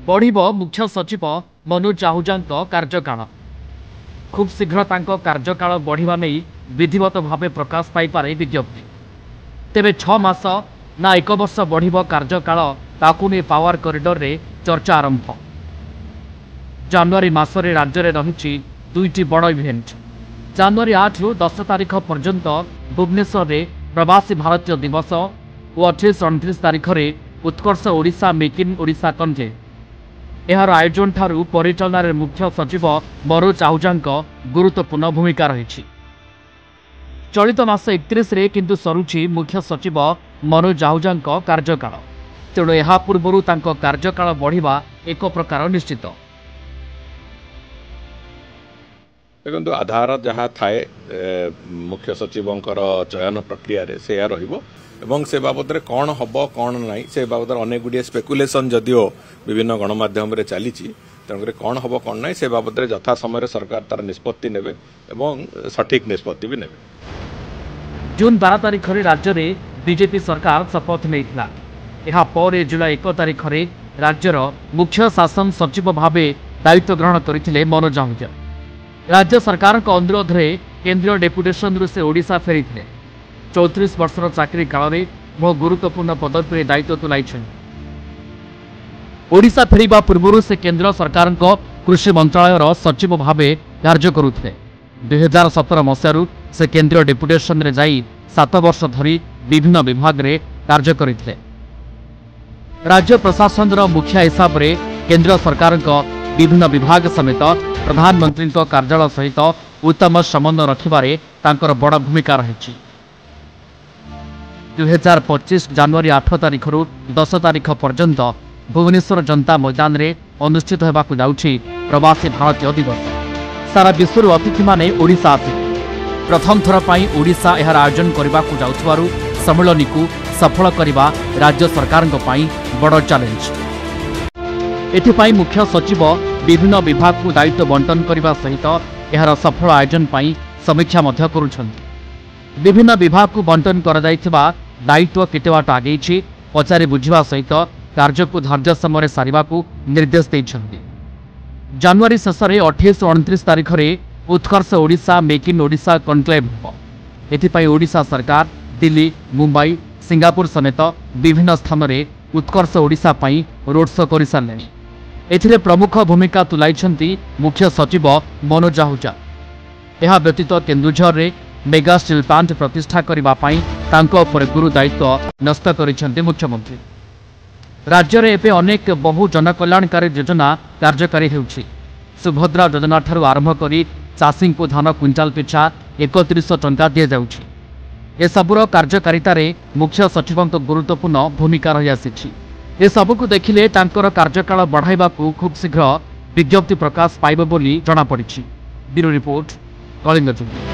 बढ़िब मुख्य सचिव मनोज आहूजा कार्यकाल खूब शीघ्र कार्यकाल बढ़िबा नहीं विधिवत भाव प्रकाश पाइपे विज्ञप्ति तेबे 6 मास ना 1 वर्ष बढ़िब कार्यकाल ताकू नहीं पावर कॉरिडोर रे चर्चा आरंभ। जनवरी मासरे राज्य में रही दुईटी बड़ इवेंट। जनवरी 8 रु 10 तारीख पर्यंत भुवनेश्वर में प्रवासी भारतीय दिवस और 28-29 तारीख में Utkarsh Odisha make in Odisha conclave यार आयोजन ठारू परिचालन मुख्य सचिव मनोज आहूजा गुरुत्वपूर्ण भूमिका रही। चलित मास 31 रे किंतु सरुची मुख्य सचिव मनोज आहूजा कार्यकाल तेणु यह पूर्व कार्यकाल बढ़िबा एक प्रकार निश्चित। देखो आधार जहाँ थाए मुख्य सचिव चयन प्रक्रिया से एवं से बाबद कौन हम कौन ना से बाबद अनेक गुड़िया स्पेकुलेसन जदिओ विभिन्न गणमाध्यम चली तेणुक कौन हम कौन ना से बाबद यथा समय सरकार तार निष्पत्ति ने सठिक निष्पत्ति भी ने। जून 12 तारीख में राज्य में बीजेपी सरकार शपथ नहीं जुलाई 1 तारीख में राज्यर मुख्य शासन सचिव भाव दायित्व ग्रहण करते मनोज आहूजा। राज्य सरकार अनुरोध में केंद्रीय डेपुटेशन से ओडिशा फेरी 34 वर्षर चाकरी काल में बहु गुरुत्वपूर्ण पदवी दायित्व तुलाई। ओडिशा फेरिबा पूर्व से केंद्र सरकार कृषि मंत्रालय सचिव भाव कार्य करुले। 2017 मसीह से केंद्रीय डेपुटेशन रे जाई 7 वर्ष धरी विभिन्न विभाग रे कार्य करते। राज्य प्रशासन मुखिया हिसाब से केंद्र सरकार विभिन्न विभाग समेत प्रधानमंत्री कार्यालय सहित उत्तम समन्वय रखिबारे तांकर बड़ भूमिका रही। 2025 जनवरी 8 तारीख रु 10 तारीख पर्यंत भुवनेश्वर जनता मैदान रे अनुष्ठित होबाकु जाउछि प्रवासी भारतीय दिवस। सारा विश्व अतिथि माने ओडिशा आसे प्रथम थर पई ओडिशा एहार आयोजन करबाकु जाउथबारु सम्मेलन को सफल करबा राज्य सरकार पई बड़ चैलेंज। एथिपाई मुख्य सचिव विभिन्न विभाग को दायित्व बंटन करने सहित यार सफल आयोजन पर समीक्षा करुछन्ति। विभिन्न विभाग को बंटन कर दायित्व केते बाट आगे पचारि बुझा सहित कार्य को धार्य समय सारिबा को निर्देश देइछन्ति। जनवरी शेष में 28 और 29 तारीख में Utkarsh Odisha make in Odisha conclave हो। एथिपाई ओडिशा सरकार दिल्ली मुंबई सिंगापुर समेत विभिन्न स्थान में उत्कर्ष ओडिशा पई रोड शो कर सारे। एथिरे प्रमुख भूमिका तुलाई मुख्य सचिव मनोज आहूजा। यह व्यतीत केन्दुझर रे मेगा स्टील प्लांट प्रतिष्ठा करने गुरु दायित्व न्यस्त कर मुख्यमंत्री। राज्य में एवं अनेक बहु जनकल्याणकारी योजना कार्यकारी होउछि। सुभद्रा योजना ठारू आरंभ कर चाषी को धान क्विंटाल पिछा 3100 टंका दि जाउछि। ए सबुर कार्यकारिता मुख्य सचिव गुरुत्वपूर्ण भूमिका रही आसी। ए सबको देखिले तांकर कार्यकाल बढ़ाइबा को खूब शीघ्र विज्ञप्ति प्रकाश पाइब बोली जଣା पड़िछि। Bureau report Kalinga.